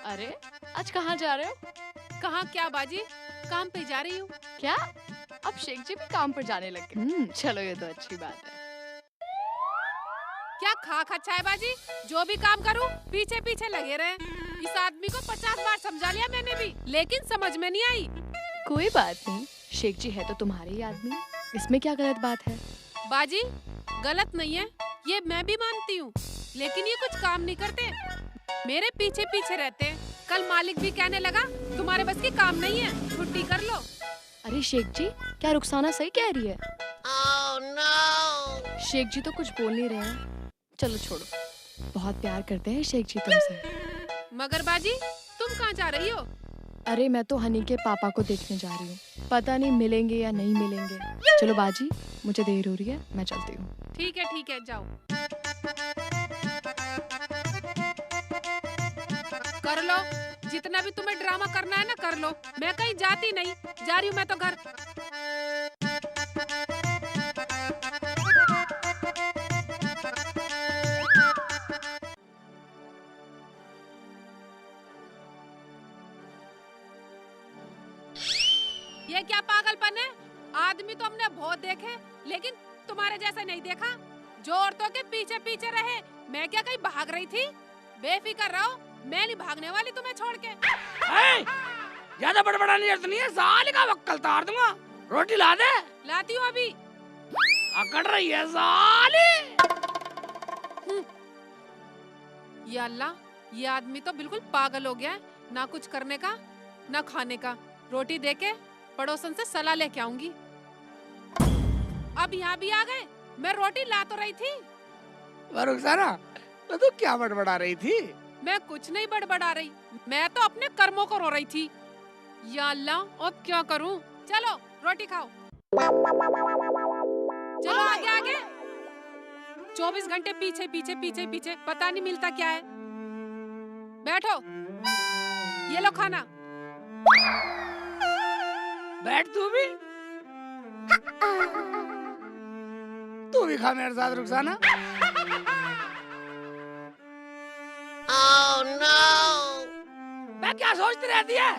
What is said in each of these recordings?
अरे आज कहाँ जा रहे हो? कहाँ क्या बाजी, काम पे जा रही हूँ। क्या अब शेख जी भी काम पर जाने लग गए? चलो ये तो अच्छी बात है। क्या खा खच्चा है बाजी, जो भी काम करूँ पीछे पीछे लगे रहे। इस आदमी को 50 बार समझा लिया मैंने भी, लेकिन समझ में नहीं आई। कोई बात नहीं, शेख जी है तो तुम्हारे ही आदमी, इसमें क्या गलत बात है? बाजी गलत नहीं है, ये मैं भी मानती हूँ, लेकिन ये कुछ काम नहीं करते, मेरे पीछे पीछे रहते हैं। कल मालिक भी कहने लगा तुम्हारे बस की काम नहीं है, छुट्टी कर लो। अरे शेख जी, क्या रुखसाना सही कह रही है? Oh, no! शेख जी तो कुछ बोल नहीं रहे हैं। चलो छोड़ो, बहुत प्यार करते हैं शेख जी तुमसे। मगर बाजी तुम कहाँ जा रही हो? अरे मैं तो हनी के पापा को देखने जा रही हूँ, पता नहीं मिलेंगे या नहीं मिलेंगे। चलो बाजी, मुझे देर हो रही है, मैं चलती हूँ। ठीक है जाओ। कर लो, जितना भी तुम्हें ड्रामा करना है ना कर लो, मैं कहीं जाती नहीं, जा रही हूँ मैं तो घर। ये क्या पागलपन है? आदमी तो हमने बहुत देखे, लेकिन तुम्हारे जैसा नहीं देखा, जो औरतों के पीछे पीछे रहे। मैं क्या कहीं भाग रही थी? बेफिक्र रहो, मैं नहीं भागने वाली तुम्हें छोड़ के। ज्यादा बड़बड़ाने की जरूरत नहीं है, साले का वक्कल तार दूंगा। रोटी ला दे। लाती हूँ अभी। अकड़ रही है साली। या अल्लाह, ये आदमी तो बिल्कुल पागल हो गया है, ना कुछ करने का ना खाने का। रोटी देके पड़ोसन से सलाह लेके आऊंगी। अब यहाँ भी आ गए, मैं रोटी ला तो रही थी। रुखसाना, तो तू क्या बड़बड़ा रही थी? मैं कुछ नहीं बड़बड़ा रही, मैं तो अपने कर्मों को रो रही थी। या अल्लाह, अब क्या करूं? चलो रोटी खाओ, चलो आगे आगे। 24 घंटे पीछे पीछे पीछे पीछे, पता नहीं मिलता क्या है। बैठो, ये लो खाना। बैठ तू भी खा मेरे साथ रुखसाना। Oh, no! मैं क्या सोचती रहती है?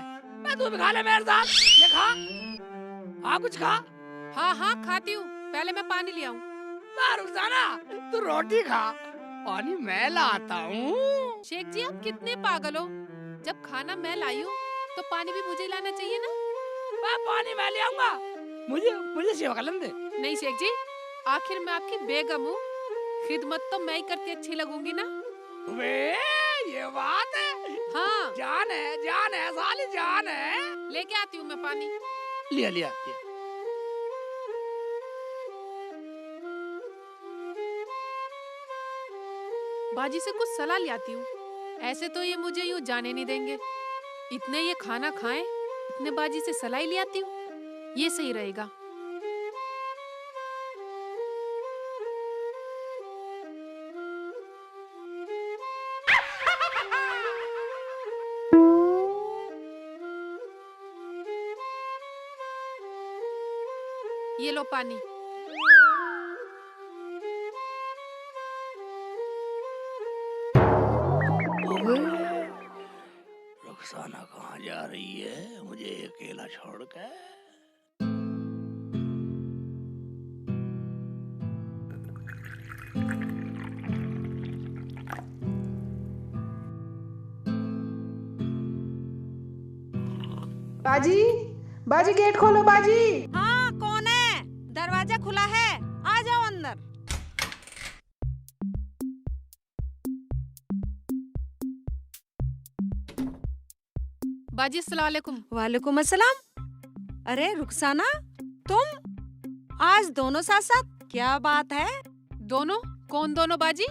मैं तू भी खा ले मेरे साथ। ये खा, हाँ कुछ खा। हाँ खाती हूँ, पहले मैं पानी ले आऊं। रुखसाना, तू रोटी खा, पानी मैं लाता हूँ। शेख जी आप कितने पागल हो, जब खाना मैं लाई हूँ तो पानी भी मुझे लाना चाहिए ना। पानी मैं ले आऊंगा, मुझे सेवा कलम दे। नहीं शेख जी, आखिर मैं आपकी बेगम हूँ, खिदमत तो मैं ही करती अच्छी लगूंगी ना। वे ये बात है। हाँ जान है साली, जान है। लेके आती हूँ मैं पानी। लिया। बाजी से कुछ सलाह ले आती हूँ, ऐसे तो ये मुझे यूँ जाने नहीं देंगे। इतने ये खाना खाएं, इतने बाजी से सलाह ले आती हूँ, ये सही रहेगा। ये लो पानी। रुखसाना कहाँ जा रही है मुझे अकेला छोड़कर? बाजी गेट खोलो बाजी। हाँ कौन है? दरवाजा खुला है, आ जाओ अंदर। बाजी अस्सलाम वालेकुम। वालेकुम अस्सलाम। अरे रुखसाना, तुम आज दोनों साथ साथ, क्या बात है? दोनों? कौन दोनों बाजी?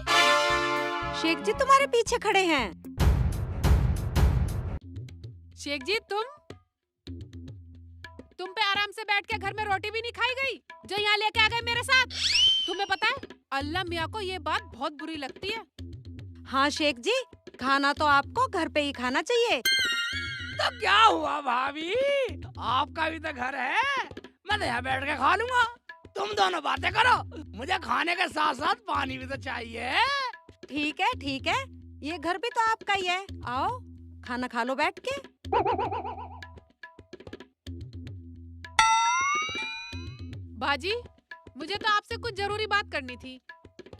शेख जी तुम्हारे पीछे खड़े हैं। शेख जी तुम पे आराम से बैठ के घर में रोटी भी नहीं खाई गई, जो यहाँ लेके आ गए मेरे साथ। तुम्हें पता है अल्लाह मियाँ को ये बात बहुत बुरी लगती है। हाँ शेख जी, खाना तो आपको घर पे ही खाना चाहिए। तो क्या हुआ भाभी, आपका भी तो घर है, मैं तो यहाँ बैठ के खा लूंगा। तुम दोनों बातें करो, मुझे खाने के साथ साथ पानी भी तो चाहिए। ठीक है, ये घर भी तो आपका ही है, आओ खाना खा लो बैठ के। बाजी, मुझे तो आपसे कुछ जरूरी बात करनी थी,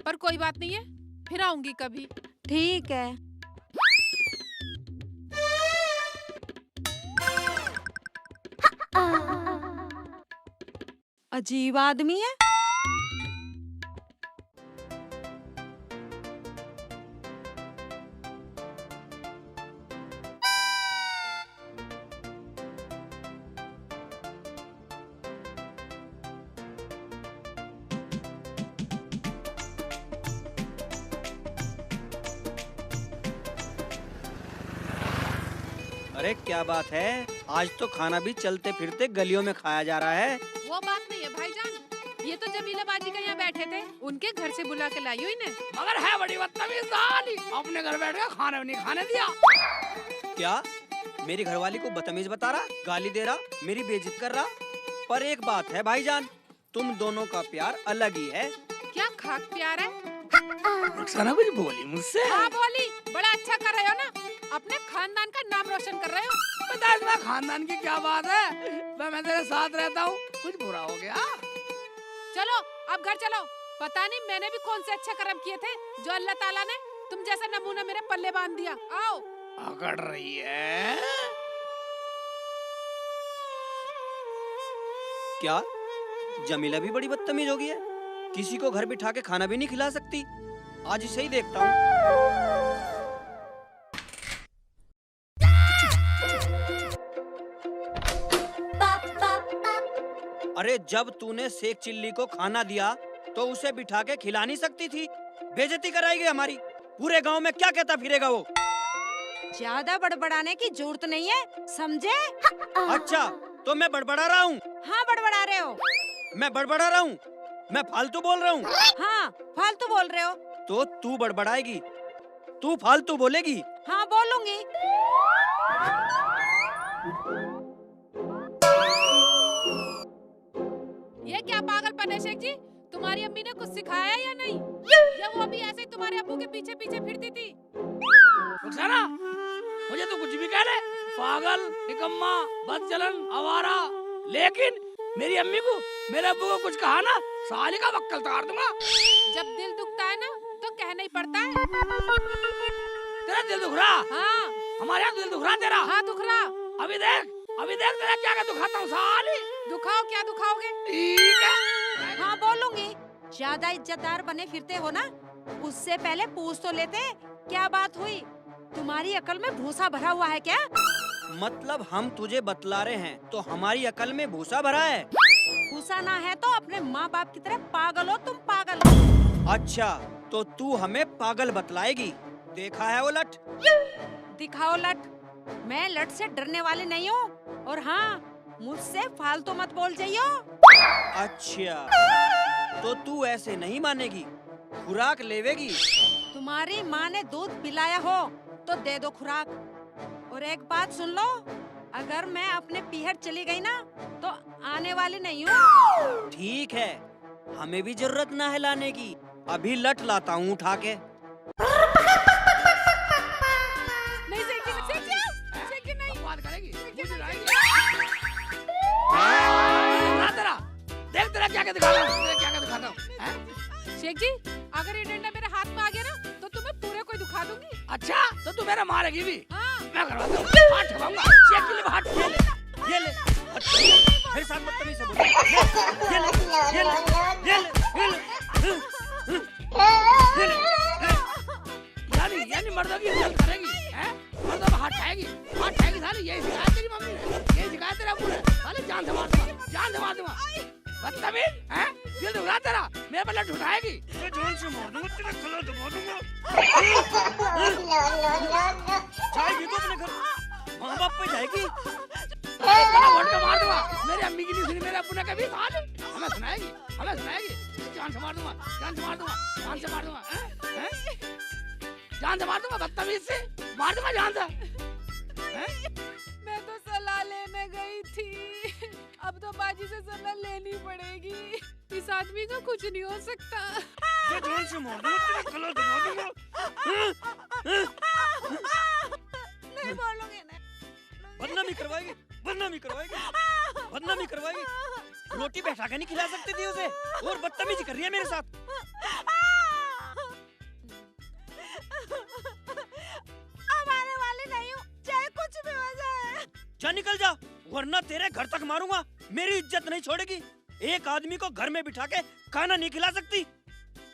पर कोई बात नहीं है, फिर आऊंगी कभी। ठीक है। अजीब आदमी है। अरे क्या बात है, आज तो खाना भी चलते फिरते गलियों में खाया जा रहा है। वो बात नहीं है भाईजान, ये तो जमीला बाजी का यहाँ बैठे थे, उनके घर से बुला के लाई हूँ इन्हें। मगर है बड़ी बदतमीज साली, अपने घर बैठ के खाना भी नहीं खाने दिया। क्या मेरी घरवाली को बदतमीज बता रहा, गाली दे रहा, मेरी बेइज्जत कर रहा? पर एक बात है भाईजान, तुम दोनों का प्यार अलग ही है। क्या खाक प्यार है? रुखसाना कुछ बोली मुझसे? हाँ बोली, बड़ा अच्छा कर रहे हो ना, अपने खानदान का नाम रोशन कर रहे हो। पता है खानदान की क्या बात है, मैं तेरे साथ रहता हूँ, कुछ बुरा हो गया? चलो अब घर चलो, पता नहीं मैंने भी कौन से अच्छे कर्म किए थे जो अल्लाह ताला ने तुम जैसा नमूना मेरे पल्ले बांध दिया। आओ। अकड़ रही है क्या जमीला भी बड़ी बदतमीज हो गई है, किसी को घर बिठा के खाना भी नहीं खिला सकती। आज इसे ही देखता हूँ। अरे जब तूने शेख चिल्ली को खाना दिया तो उसे बिठा के खिला नहीं सकती थी? बेइज्जती कराएगी हमारी, पूरे गांव में क्या कहता फिरेगा वो? ज्यादा बड़बड़ाने की जरूरत नहीं है, समझे? अच्छा तो मैं बड़बड़ा रहा हूँ? हाँ बड़बड़ा रहे हो। मैं बड़बड़ा रहा हूँ? मैं फालतू बोल रहा हूँ? हाँ फालतू बोल रहे हो। तो तू बड़बड़ाएगी, तू फालतू बोलेगी? हाँ बोलूंगी। ये क्या पागलपन है शेख जी? तुम्हारी अम्मी ने कुछ सिखाया या नहीं, या वो भी ऐसे ही तुम्हारे अब्बू के पीछे पीछे फिरती थी? रुखसाना, मुझे तो कुछ भी कह ले, पागल, निकम्मा, बदचलन, आवारा, लेकिन मेरी अम्मी को, मेरे अब्बू को कुछ कहा ना, साली का वक्कल तार दूंगा। जब दिल दुखता है ना तो कहना ही पड़ता है। तेरा दिल दुख रहा? हाँ। हमारे यहाँ दिल दुख रहा तेरा? हाँ दुख रहा। अभी देख तेरा क्या क्या दुखाता हूँ साली। दुखाओ, क्या दुखाओगे? ठीक है। हाँ बोलूंगी। ज्यादा इज्जतदार बने फिरते हो ना, उससे पहले पूछ तो लेते क्या बात हुई। तुम्हारी अकल में भूसा भरा हुआ है क्या? मतलब हम तुझे बतला रहे हैं तो हमारी अकल में भूसा भरा है? भूसा ना है तो अपने माँ बाप की तरह पागल हो तुम, पागल। अच्छा तो तू हमें पागल बतलाएगी? देखा है वो लठ? दिखाओ लठ। मैं लठ से डरने वाली नहीं हूँ, और हाँ मुझसे फालतू मत बोल जाइयो। अच्छा तो तू ऐसे नहीं मानेगी, खुराक लेवेगी? तुम्हारी माँ ने दूध पिलाया हो तो दे दो खुराक। और एक बात सुन लो, अगर मैं अपने पीहर चली गई ना तो आने वाली नहीं हूँ। ठीक है, हमें भी जरूरत ना है लाने की, अभी लठ लाता हूँ उठा के। नहीं शेख जी नहीं। बात करेगी, मुझे लाएगी। ना तेरा, देख तेरा क्या क्या दिखाता हूँ, तेरा क्या क्या दिखाता हूँ। शेख जी, अगर ये डंडा मेरे हाथ में आ गया ना तो तुम्हें पूरे को दुखा दूंगी। अच्छा तो तू मेरा मारेगी भी? हाँ। मैं करवाता हूँ, हाथ ठगाऊंगा, शेख के लिए हाथ ये ले, ये ले। अच्छा, मेरे साथ बदतमीजी से बोल। ये ले, ये ले, ये ले, ये ले। यानी मर्दों की इज्जत करेगी, हैं? मर्दों को हाथ खाएगी साली, यही सिखाया तेरी मम्मी ने, यही सिखाया तेरा अब्बू ने। साली जान से मार दूंगा, बदतमीज, हैं? दिल दुख रहा तेरा, मेरे पर लठ उठाएगी, मैं जान से मार दूंगा, तेरा गला दबा दूंगा। जाएगी तो अपने घर, माँ बाप पे जाएगी। गला घोट के मार दूंगा, मेरी अम्मी की नहीं सुनी, मेरे अब्बू ने कभी साली, हमें सुनाएगी, जान से मार दूंगा, हैं? जान से मार दूंगा, बदतमीज से मार दूंगा जान से। मैं तो सलाह लेने गई थी, अब तो बाजी से सलाह लेनी पड़ेगी। इस आदमी का कुछ नहीं हो सकता। मैं जान से मार दूंगा, तेरा गला दबा दूंगा। नहीं बोलूंगी। बदनामी करवाएगी, बदनामी करवाएगी, बदनामी करवाएगी। रोटी बैठा के नहीं खिला सकती थी उसे, और बदतमीजी कर रही है मेरे साथ। अब आने वाली नहीं हूँ, चाहे कुछ भी हो जाए। जा निकल जा, वरना तेरे घर तक मारूंगा। मेरी इज्जत नहीं छोड़ेगी। एक आदमी को घर में बिठा के खाना नहीं खिला सकती।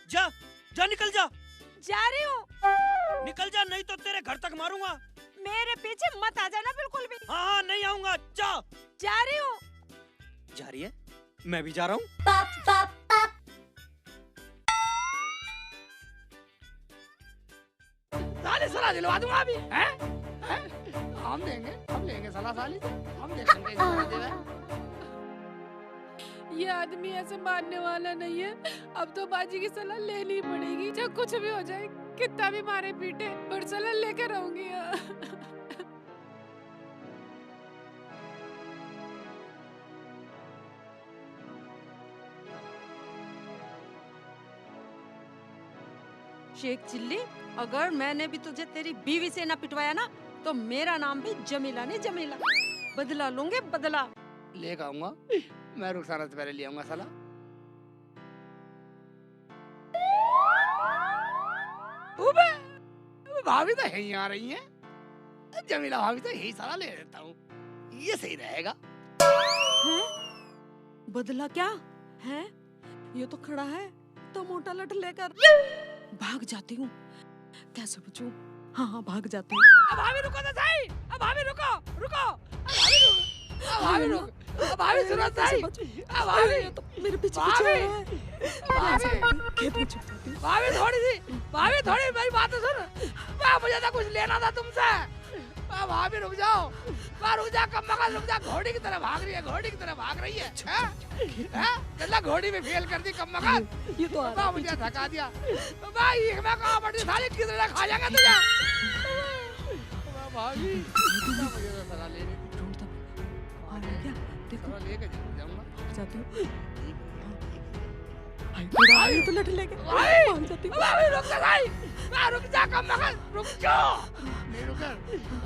जा जा निकल जा, जा रही हूँ। निकल जा, नहीं तो तेरे घर तक मारूंगा। मेरे पीछे मत आ जाना बिल्कुल भी। हाँ हाँ नहीं आऊंगा, जा। जा रही हूँ। जा रही है, मैं भी जा रहा हूँ। साली सलाह दिलवा दूंगा अभी, हैं? हम लेंगे सलाह साली से, हम देखेंगे इसे सलाह देगा। ये आदमी ऐसे मानने वाला नहीं है। अब तो बाजी की सलाह लेनी पड़ेगी, चाहे कुछ भी हो जाए, कितना भी मारे पीटे, पर सलाह लेकर रहूंगी। शेख चिल्ली, अगर मैंने भी तुझे तेरी बीवी से ना पिटवाया ना, तो मेरा नाम भी जमीला नहीं जमीला। बदला लूंगे बदला। लेकर आऊंगा मैं, रुखसाना से पहले ले आऊंगा सलाह। भाभी तो यहीं आ रही हैं, जमीला भाभी तो यही सलाह ले लेता हूँ, ये सही रहेगा। हैं? बदला क्या है? ये तो खड़ा है तो मोटा लट लेकर। भाग जाती हूँ, कैसे बचूं? हाँ हाँ भाग जाती हूँ। अब भाभी रुको तो सही, अब भाभी रुको, रुको, अब भाभी रुको, अब भाभी रुको, अब भाभी सुनो सही, अब भाभी तो मेरे पीछे भाभी, भाभी खेत में छुप जाती हूँ। भाभी थोड़ी मेरी बात तो सुन। मुझे तो कुछ लेना था तुमसे। भाभी रुक जाओ, रुक जा, कम मगज रुक जा। घोड़ी की तरह भाग रही है, घोड़ी की तरह भाग रही है। चला घोड़ी में फेल कर दी कम मगज। ये तो मुझे थका दिया भाई, मैं कहाँ बड़ी सारी किधर खा जाएगा तुझे। भाभी मुझे तो सलाह लेनी थी, ढूंढता आ रहा है क्या? देखो सलाह लेके जरूर जाऊंगा। जाती हूँ। भाई तो लट लेके भाग जाती हूँ। भाभी रुक जा भाई, रुक जा, कम मगज रुक जाओ। नहीं रुकर,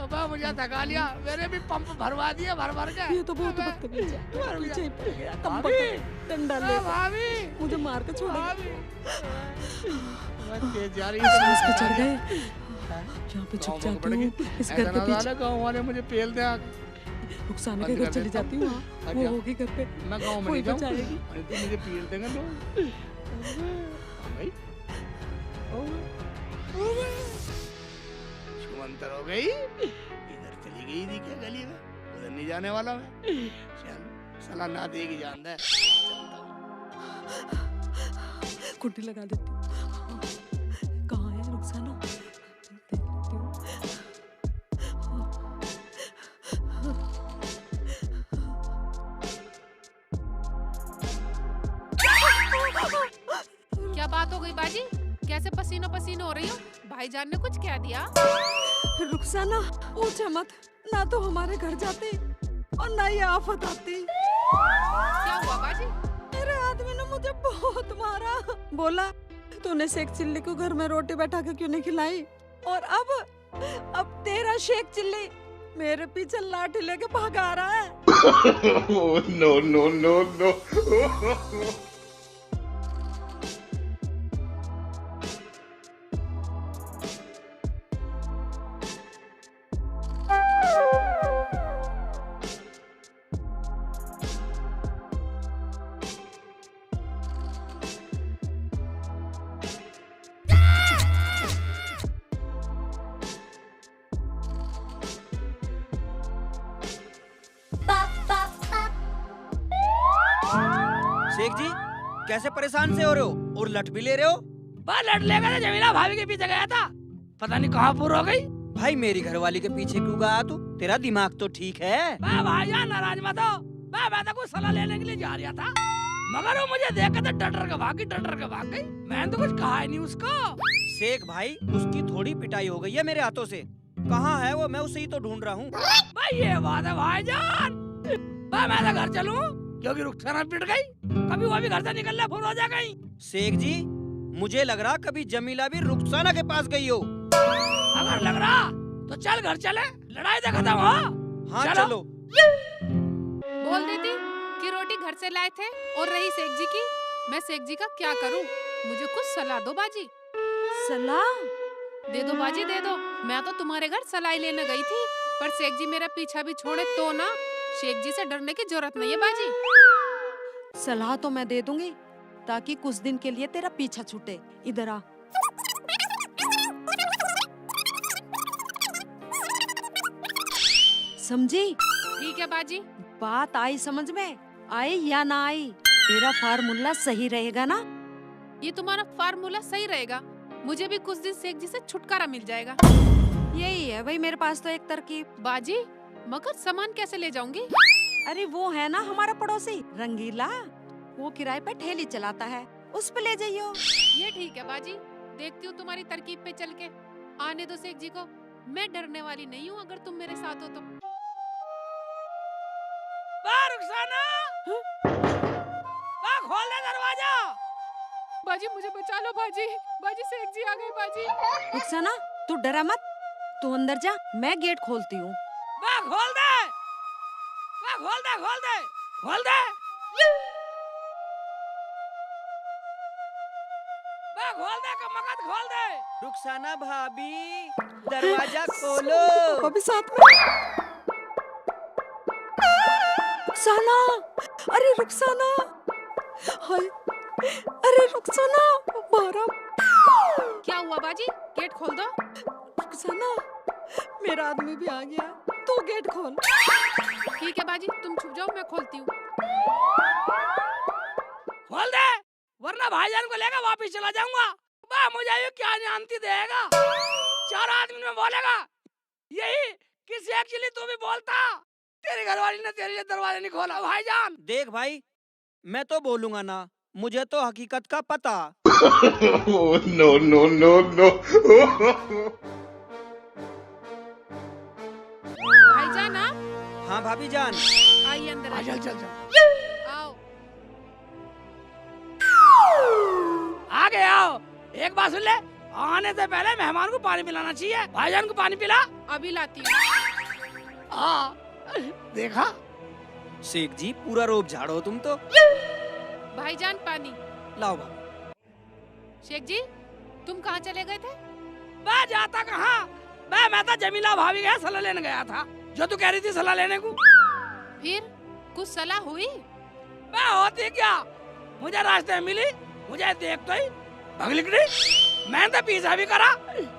अब मुझे थका लिया, मेरे भी पंप भरवा दिए भर भर के। ये तो बहुत बदतमीज है, पीछे ही पड़ गया। कम भाभी, डंडा ले भाभी मुझे मार के छोड़ भाभी तेज जा रही उसके चढ़ गए। यहाँ पे छुप जाती हूँ इस घर के पीछे। गाँव वाले मुझे पेल दे। रुखसाना के घर चली जाती हूँ, वो होगी घर पे। मैं गाँव में कोई नहीं बचाएगी। जाऊँ, मुझे पेल देंगे लोग। भाई शुमंतर हो गई, इधर चली गई थी क्या गली में, उधर नहीं जाने वाला मैं। चल सलाह ना देगी जान दे, कुंडी लगा देती हूँ। कहाँ है रुखसाना? देख लेती हूँ। क्या बात हो गई बाजी? कैसे पसीनो पसीनो हो रही हो? भाईजान ने कुछ कह दिया? रुखसाना पूछे मत, ना तो हमारे घर जाती और ना ये आफत आती। क्या हुआ बाजी? मेरे आदमी ने मुझे बहुत मारा। बोला तूने शेख चिल्ली को घर में रोटी बैठा के क्यों नहीं खिलाई, और अब तेरा शेख चिल्ली मेरे पीछे लाठी लेके भागा रहा है। No, no, no, no. Sheikh जी कैसे परेशान से हो रहे हो और लट भी ले रहे हो? बस लट लेकर तो जमीला भाभी के पीछे गया था, पता नहीं कहाँ पूर हो गई। भाई मेरी घरवाली के पीछे क्यों गया तू? तेरा दिमाग तो ठीक है। भाईजान नाराज मत हो, मैं तो कुछ सलाह लेने के लिए जा रहा था, मगर वो मुझे देख के तो डर के भाग गई। मैंने तो कुछ कहा ही नहीं उसको। शेख भाई उसकी थोड़ी पिटाई हो गई है मेरे हाथों से। कहाँ है वो? मैं उसे ही तो ढूंढ रहा हूँ। भाई ये बात है भाईजान, मैं तो घर चलूं क्योंकि रुखसाना पिट गई, कभी वो भी घर से निकलना भूल हो जाएगा। शेख जी मुझे लग रहा कभी जमीला भी रुखसाना के पास गई हो। अगर लग रहा तो चल घर चले, लड़ाई तो खत्म हो। हाँ चलो। चलो। बोल देती कि रोटी घर से लाए थे। और रही शेख जी की, मैं शेख जी का क्या करूं? मुझे कुछ सलाह दो बाजी। सलाह? दे दो बाजी, दे दो। मैं तो तुम्हारे घर सलाई लेने गई थी, पर शेख जी मेरा पीछा भी छोड़े तो ना। शेख जी से डरने की जरूरत नहीं है बाजी। सलाह तो मैं दे दूंगी, ताकि कुछ दिन के लिए तेरा पीछा छूटे। इधर आ। समझी? ठीक है बाजी। बात आई समझ में? आई या ना आई? तेरा फार्मूला सही रहेगा ना? ये तुम्हारा फार्मूला सही रहेगा। मुझे भी कुछ दिन शेख जी से छुटकारा मिल जाएगा। यही है भाई मेरे पास तो एक तरकीब। बाजी, मगर सामान कैसे ले जाऊंगी? अरे वो है ना हमारा पड़ोसी रंगीला, वो किराए पे ठेली चलाता है, उस पे ले जाइयो। ये ठीक है बाजी, देखती हूँ तुम्हारी तरकीब पे चल के। आने दो शेख जी को, मैं डरने वाली नहीं हूँ अगर तुम मेरे साथ हो तो। रुखसाना, खोल दे दरवाजा। बाजी मुझे बचा लो बाजी। बाजी शेख जी आ गए बाजी। रुखसाना तू डरा मत, तू अंदर जा, मैं गेट खोलती हूँ। खोल दे, खोल दे, खोल दे, खोल दे, खोल दे, कमकत खोल दे। रुखसाना भाभी, दरवाजा खोलो। अभी साथ में। रुखसाना, अरे रुखसाना, हाय, अरे रुखसाना, बारा। क्या हुआ बाजी? गेट खोल दो। रुखसाना, मेरा आदमी भी आ गया, तू गेट खोल। ठीक है बाजी, तुम छुप जाओ, मैं खोलती हूँ। खोल दे, वरना भाईजान को लेकर वापस चला जाऊंगा। मुझे ये क्या जानती देगा, 4 आदमी में बोलेगा यही कि शेख चिल्ली तू भी बोलता। तेरी घरवाली ने तेरे लिए दरवाजा नहीं खोला भाईजान। देख भाई, मैं तो बोलूंगा ना, मुझे तो हकीकत का पता। No, no, no, no. भाईजान आप? हाँ भाभी जान। आइए अंदर आइए। चल चल चल, आओ। आगे आओ। एक बात सुन ले, आने से पहले मेहमान को पानी पिलाना चाहिए। भाईजान को पानी पिला। अभी लाती हूँ। देखा शेख जी पूरा रोब झाड़ो तुम तो। भाईजान पानी। लाओ भाभी। शेख जी, तुम कहाँ चले गए थे? मैं जाता कहाँ, मैं तो जमीला भाभी गया सलाह लेने गया था, जो तू कह रही थी सलाह लेने को। फिर कुछ सलाह हुई? मैं होती क्या, मुझे रास्ते में मिली, मुझे देख तो ही भाग निकली। मैंने तो पीछा भी करा,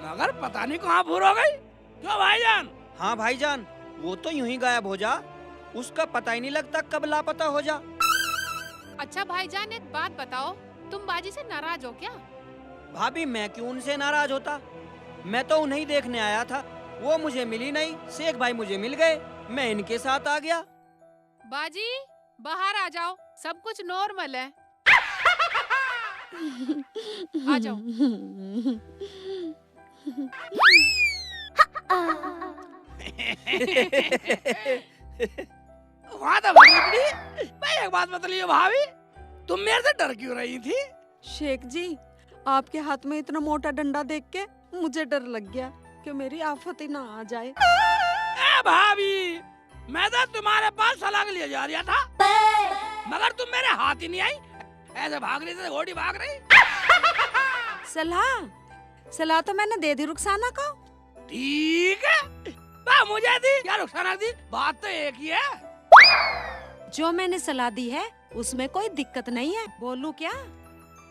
मगर पता नहीं कहाँ भूल हो गई। क्यों भाईजान? हाँ भाईजान, वो तो यूं ही गायब हो जा, उसका पता ही नहीं लगता कब लापता हो जा। अच्छा भाईजान, एक बात बताओ, तुम बाजी से नाराज हो क्या? भाभी मैं क्यों उनसे नाराज होता, मैं तो उन्हें देखने आया था, वो मुझे मिली नहीं, शेख भाई मुझे मिल गए, मैं इनके साथ आ गया। बाजी बाहर आ जाओ, सब कुछ नॉर्मल है। आ जाओ। वहाँ तो भाग निकली। मैं एक बात बतलियो भाभी, तुम मेरे से डर क्यों रही थी? शेख जी, आपके हाथ में इतना मोटा डंडा देख के मुझे डर लग गया कि मेरी आफत ही ना आ जाए। ए भाभी, मैं तो तुम्हारे पास सलाह के लिए जा रहा था, मगर तुम मेरे हाथ ही नहीं आई, ऐसे भाग रही थी, घोड़ी भाग रही। सलाह तो मैंने दे दी रुखसाना को। ठीक है, मुझे दी क्या रुखसाना दी, बात तो एक ही है। जो मैंने सलाह दी है उसमें कोई दिक्कत नहीं है, बोलूं क्या?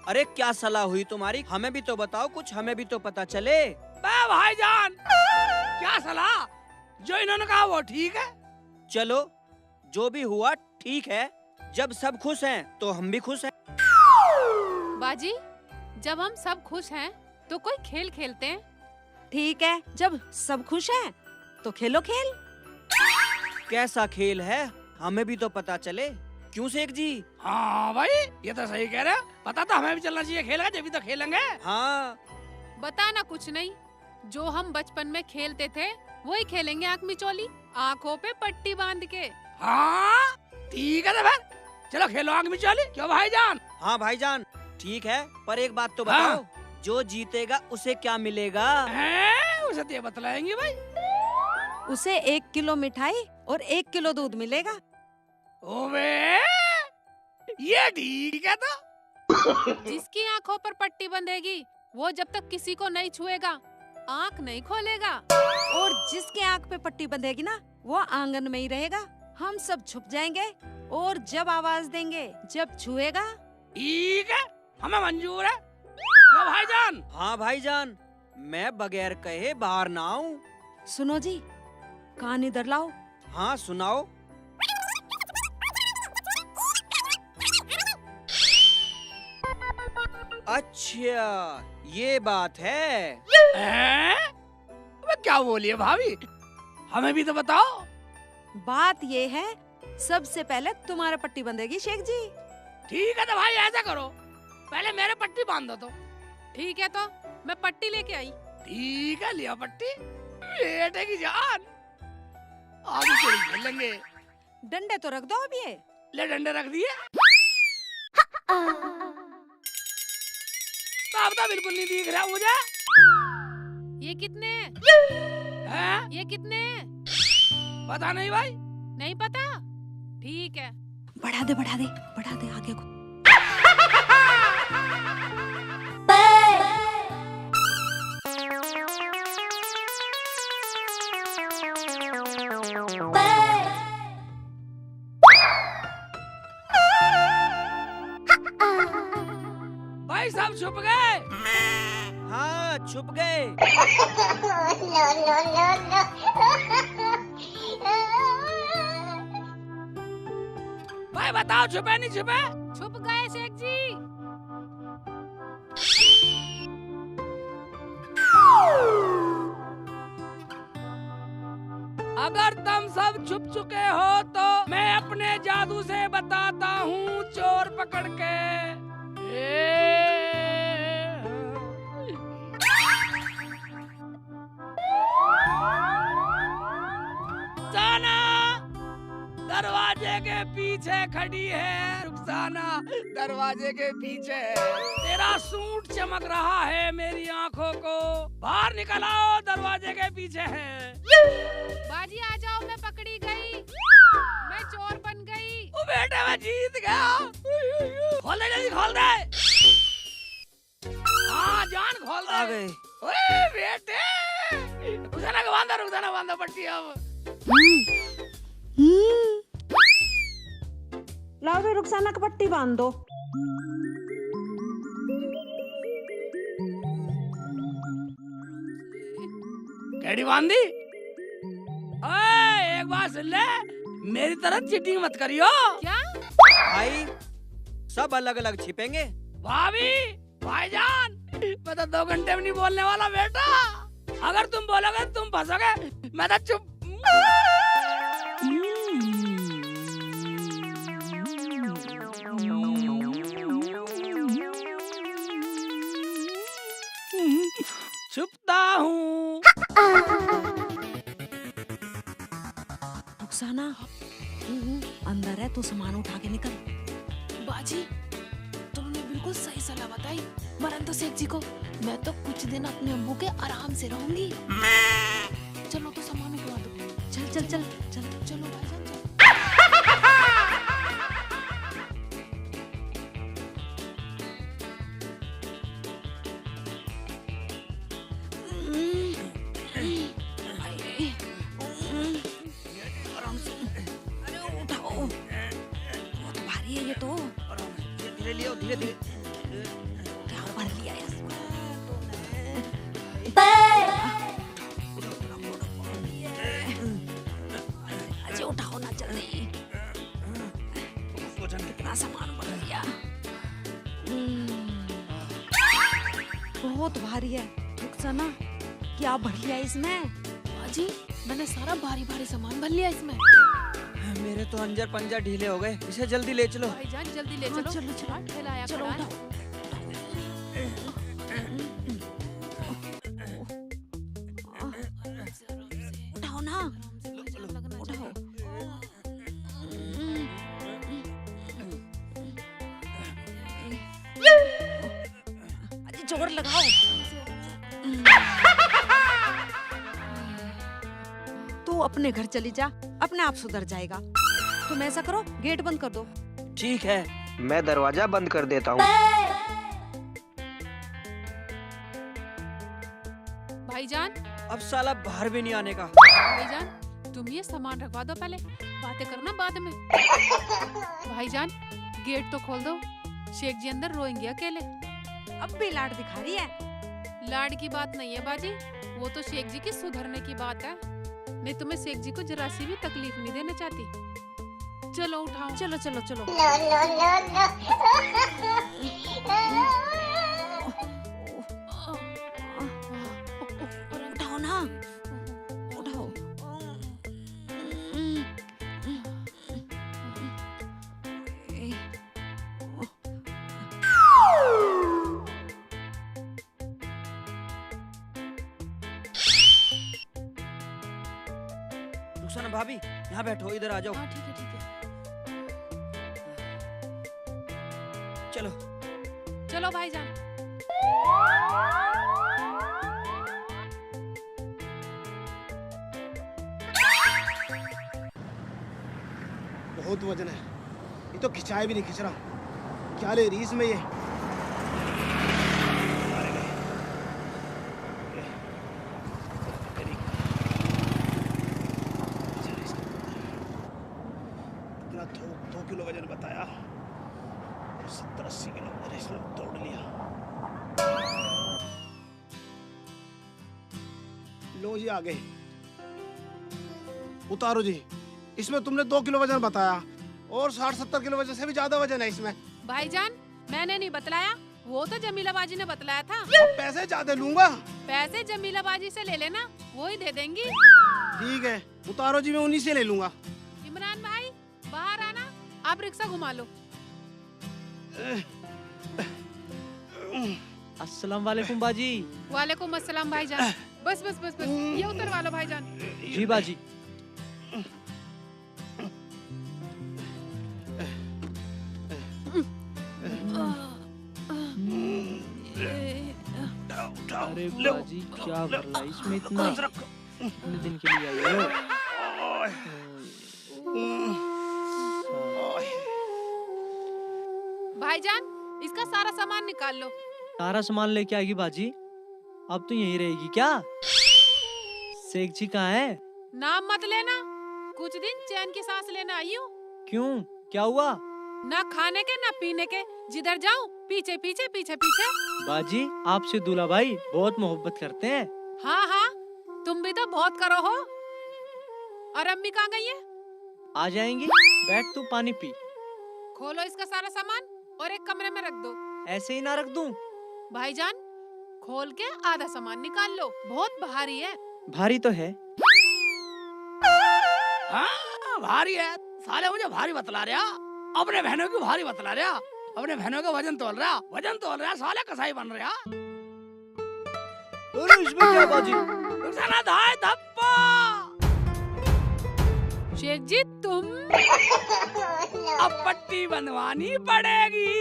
अरे क्या सलाह हुई तुम्हारी, हमें भी तो बताओ कुछ, हमें भी तो पता चले। भाईजान, क्या सलाह, जो इन्होंने कहा वो ठीक है। चलो जो भी हुआ ठीक है, जब सब खुश हैं तो हम भी खुश हैं। बाजी, जब हम सब खुश हैं तो कोई खेल खेलते हैं। ठीक है, जब सब खुश हैं तो खेलो खेल। कैसा खेल है, हमें भी तो पता चले। क्यों शेख जी? हाँ भाई, ये तो सही कह रहे हो, पता तो हमें भी चलना चाहिए, खेलेंगे जब भी तो खेलेंगे। हाँ बताना कुछ नहीं, जो हम बचपन में खेलते थे वही खेलेंगे, आँख मिचौली, आँखों पे पट्टी बांध के। हाँ ठीक है, तो फिर चलो खेलो आग में चली। क्यों भाईजान? हाँ भाईजान ठीक है, पर एक बात तो हाँ। बताओ, जो जीतेगा उसे क्या मिलेगा? उसे तो ये बतलाएंगे भाई। उसे 1 किलो मिठाई और 1 किलो दूध मिलेगा। ओबे ये ठीक है तो। जिसकी आंखों पर पट्टी बंधेगी वो जब तक किसी को नहीं छुएगा आंख नहीं खोलेगा। और जिसके आंख पे पट्टी बंधेगी ना वो आंगन में ही रहेगा। हम सब छुप जाएंगे और जब आवाज देंगे जब छुएगा। ठीक है हमें मंजूर है। क्या भाईजान? हाँ भाईजान, मैं बगैर कहे बाहर ना आऊं। सुनो जी, कान इधर लाओ। हाँ सुनाओ। अच्छा ये बात है। अबे क्या बोली है भाभी? हमें भी तो बताओ। बात ये है, सबसे पहले तुम्हारा पट्टी बंधेगी शेख जी। ठीक है तो भाई ऐसा करो, पहले मेरे पट्टी बांध दो तो। ठीक है तो मैं पट्टी लेके आई। ठीक है लिया पट्टी। बेटे की जान, आगे चल खेलेंगे। डंडे तो रख दो अब ये। ले डंडे रख दिए। अब तो बिल्कुल नहीं दिख रहा मुझे। ये कितने हैं? ये कितने? पता नहीं भाई। नहीं पता? ठीक है। बढ़ा दे बढ़ा दे बढ़ा दे आगे को। भाई सब छुप गए। हाँ छुप गए। भाई बताओ छुपे नहीं छुपे? छुप गए शेख जी। अगर तुम सब छुप चुके हो तो मैं अपने जादू से बताता हूँ चोर पकड़ के। रुखसाना दरवाजे के पीछे खड़ी है। रुखसाना दरवाजे के पीछे। तेरा सूट चमक रहा है मेरी आंखों को। बाहर निकल आओ, दरवाजे के पीछे है। बाजी आ जाओ, मैं पकड़ी गई। मैं चोर बन गई। ओ बेटे मैं जीत गया। खोल दे जल्दी खोल दे। हाँ जान खोल दे। आ गए। ओए बेटे रुखसाना को बांधो, रुखसाना बांधो पट्टी अब। लाओ भी रुखसाना का पट्टी बांध दो। कैडी बांधी? ओए एक बात सुन ले, मेरी तरह चीटिंग मत करियो। क्या? भाई सब अलग अलग छिपेंगे। भाभी भाईजान मैं तो 2 घंटे में नहीं बोलने वाला बेटा। अगर तुम बोलोगे तुम फंसोगे। मैं तो चुप। छुपता हूँ। रुखसाना अंदर है, तू सामान उठा के निकल। बाजी तुमने बिल्कुल सही सलाह बताई। मरन तो शेख जी को, मैं तो कुछ दिन अपने अम्मू के आराम से रहूंगी। चलो तो सामान उठवा दो। चल चल चल चल। चलो भाईजान चलो। अरे उठाओ, बहुत भारी है ये तो। धीरे लियो, धीरे धीरे। क्या भर लिया है इसको? अजय उठाओ ना जल्दी। कितना सामान भर लिया। बहुत भारी है। रुखसाना क्या भर लिया इसमें? बाजी मैंने सारा भारी भारी सामान भर लिया इसमें। मेरे तो अंजर पंजर ढीले हो गए। इसे जल्दी ले चलो। भाईजान जल्दी ले हाँ, चलो। चलो, चलो। हाँ, ठेलाया चलो खड़ा है। उठाओ। उठाओ ना, उठाओ। अरे जोर लगाओ। तू अपने घर चली जा, अपने आप सुधर जाएगा। तुम ऐसा करो, गेट बंद कर दो। ठीक है, मैं दरवाजा बंद कर देता हूँ। भाईजान, अब साला बाहर भी नहीं आने का। भाईजान तुम ये सामान रखवा दो, पहले बातें करना बाद में। भाईजान गेट तो खोल दो, शेख जी अंदर रोएंगे अकेले। अब भी लाड दिखा रही है। लाड की बात नहीं है बाजी, वो तो शेख जी की सुधरने की बात है। नहीं तो मैं शेख जी को जरा सी भी तकलीफ नहीं देना चाहती। चलो उठाओ। चलो चलो चलो। उठाओ ना, उठाओ। रुखसाना भाभी, यहाँ बैठो, इधर आ जाओ। हाँ ठीक है ठीक है। चलो। चलो भाईजान। बहुत वजन है, ये तो खिंचाए भी नहीं खिंच रहा। क्या ले रही इसमें ये? इतना 2 किलो वजन बताया, 70-80 किलो वजन इसने तोड़ लिया। लो जी आ गए, उतारो जी। इसमें तुमने 2 किलो वजन बताया और 60-70 किलो वजन से भी ज्यादा वजन है इसमें। भाईजान मैंने नहीं बतलाया, वो तो जमीला बाजी ने बतलाया था। अब पैसे ज्यादा लूंगा। पैसे जमीला बाजी से ले लेना, वो ही दे देंगी। ठीक है, उतारो जी, मैं उन्हीं से ले लूंगा। इमरान भाई बाहर आना, आप रिक्शा घुमा लो। अस्सलाम वालेकुम बाजी। वालेकुम अस्सलाम भाईजान। बस बस बस बस, ये उतरवा लो भाईजान। जी बाजी। अरे बाजी क्या कर रहा है इसमें, इतने दिन के लिए आई हो। भाईजान इसका सारा सामान निकाल लो। सारा सामान लेके आएगी बाजी? अब तो यहीं रहेगी क्या? शेख जी कहाँ है? नाम मत लेना, कुछ दिन चैन की सांस लेना आई हूँ। क्यों, क्या हुआ? ना खाने के ना पीने के, जिधर जाऊँ पीछे पीछे पीछे पीछे। बाजी आपसे दूल्हा भाई बहुत मोहब्बत करते हैं। हाँ हाँ, तुम भी तो बहुत करो हो। और अम्मी कहाँ गई है? आ जाएंगी, बैठ तू पानी पी। खोलो इसका सारा सामान और एक कमरे में रख दो। ऐसे ही ना रख दूं? भाईजान खोल के आधा सामान निकाल लो, बहुत भारी है। भारी तो है। हाँ भारी है, साले मुझे भारी बतला रहा। अपने बहनों की भारी बतला रहा, अपने बहनों का वजन तोल रहा, साले कसाई बन रहा। अरे इसमें क्या बाजी? रुखसाना धाय धप्पा। शेख जी तुम अब पट्टी बनवानी पड़ेगी।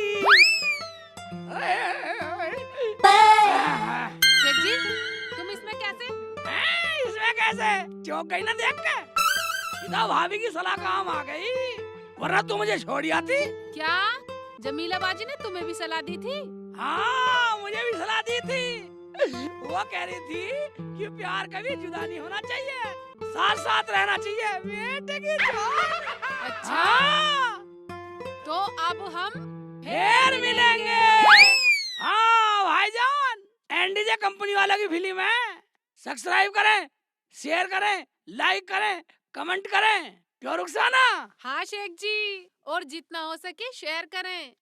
शेख जी तुम इसमें कैसे? इसमें कैसे? चौंक गई ना देख के? सीधा भाभी की सलाह काम आ गई, वरना तू मुझे छोड़ी आती। क्या जमीला बाजी ने तुम्हें भी सलाह दी थी? हाँ मुझे भी सलाह दी थी। वो कह रही थी कि प्यार कभी जुदा नहीं होना चाहिए, साथ साथ रहना चाहिए। बेटे की जान। अच्छा हाँ, तो अब हम फिर मिलेंगे। हाँ भाईजान, एनडीजे कंपनी वाला की फिल्म है, सब्सक्राइब करें, शेयर करें, लाइक करें, कमेंट करें। क्यों रुखसाना? हाँ शेख जी, और जितना हो सके शेयर करें।